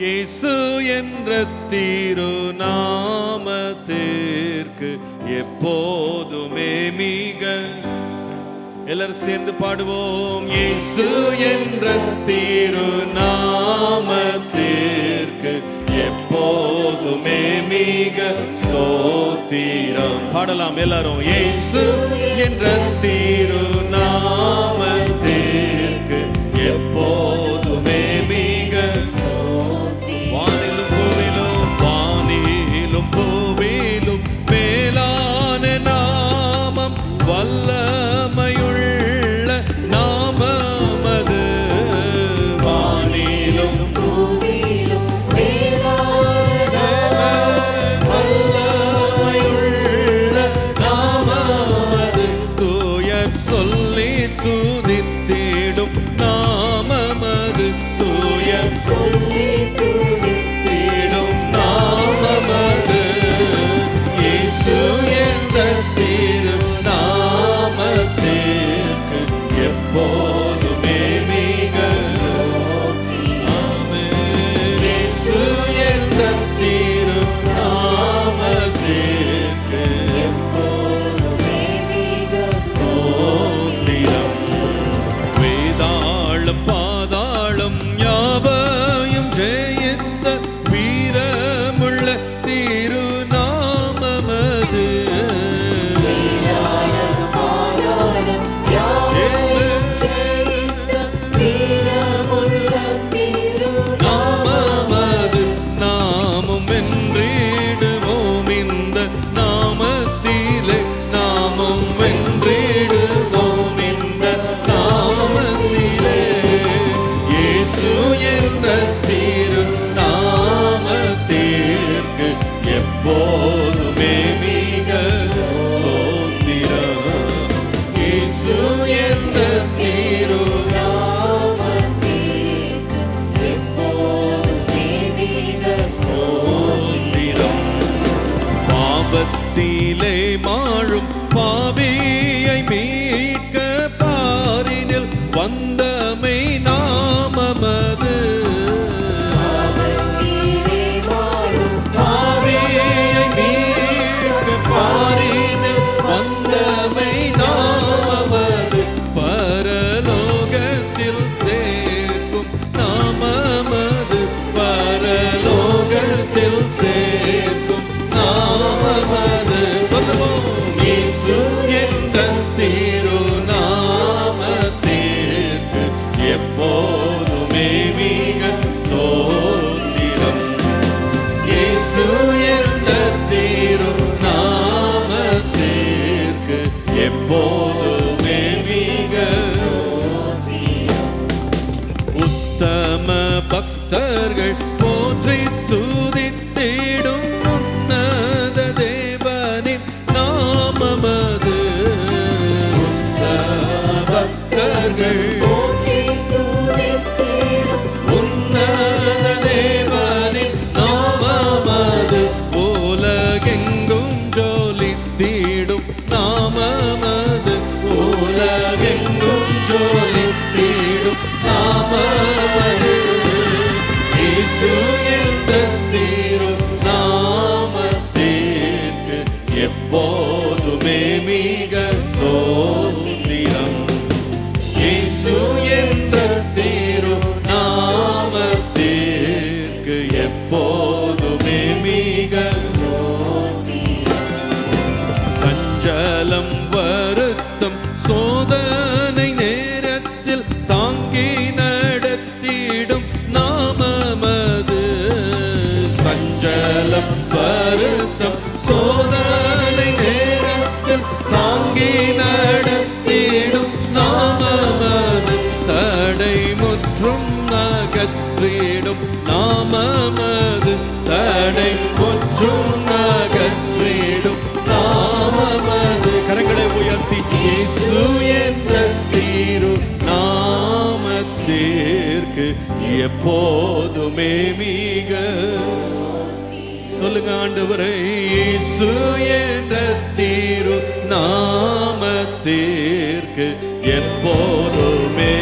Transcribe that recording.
இயேசு என்ற திருநாமத்திற்கு எப்போதுமே மிக எல்லாரும் சேர்ந்து பாடுவோம். இயேசு என்ற திருநாமத்திற்கு எப்போதுமே மிக ஸ்தோத்திரம். பாடலாம் எல்லாரும். இயேசு என்ற திருநாமத்திற்கு எப்போதுமே மிக வானிலும் பூவிலும் மேலான நாமம், வல்லமையுள்ள நாமம் அது. வானிலும் பூவிலும் மேலான வல்லமையுள்ள நாமம் அது. தூயர் சொல்லி துதித்திடும் நாமம் அது. தூயர் சொல்லி துதித்திடும் நாமம் அது. இயேசு என்ற திருநாமத்திற்கு எப்போதுமே மிக ஸ்தோத்திரம். இயேசு என்ற திருநாமத்திற்கு எப்போதுமே மிக ஸ்தோத்திரம். வேதாளம் பாதாளம் யாவையும் ஜெயித்த வீரமுள்ள திருநாமமது. நாமமது. நாமும் வென்றிடுவோம் இந்த நாமத்திலே. நாமும் வென்றிடுவோம் இந்த நாமத்திலே. இயேசு என்ற திருநாமத்திற்கு எப்போதுமே மிக ஸ்தோத்திரம். இயேசு என்ற திருநாமத்திற்கு எப்போதுமே மிக ஸ்தோத்திரம். பாவத்திலே மாழும் பாவியை மீட்க பாரினில் வந்தமை நாமமது. பாவியை மீட்க பாரினில் வந்தமை நாமமது. பரலோகத்தில் சேர்க்கும் நாமமது. பரலோகத்தில் சேர்க்கும் நாமமது. சொல்லுவோம். இயேசு என்ற திருநாமத்திற்கு எப்போதுமே மிக ஸ்தோத்திரம். இயேசு என்ற திருநாமத்திற்கு எப்போதுமே மிக ஸ்தோத்திரம். உத்தம பக்தர்கள் போற்றி துதித்திடும் உன்னத தேவனின் நாமமது. உத்தம பக்தர்கள் போற்றி துதித்திடும் உன்னத தேவனின் நாமமது. உலகெங்கும் ஜொலித்திடும் நாமமது. உலகெங்கும் ஜொலித்திடும் நாமமது. இயேசு என்ற திருநாமத்திற்கு எப்போதுமே மிக ஸ்தோத்திரம். இயேசு என்ற திருநாமத்திற்கு எப்போதுமே மிக ஸ்தோத்திரம். சஞ்சலம் வருத்தம் சோதனை நேரத்தில் தாங்கி நடத்திடும் நாமமது. சஞ்சலம் வருத்தம் சோதனை நேரத்தில் தாங்கி நடத்திடும் நாமமது. தடை முற்றும் அகற்றிடும் நாமமது. தடை முற்றும் அகற்றிடும் நாமமது. கரங்களை உயர்த்தி இயேசு என்ற திருநாமத்திற்கு எப்போதுமே மிக சொல்லுங்க ஆண்டவரே. இயேசு என்ற திருநாமத்திற்கு எப்போதுமே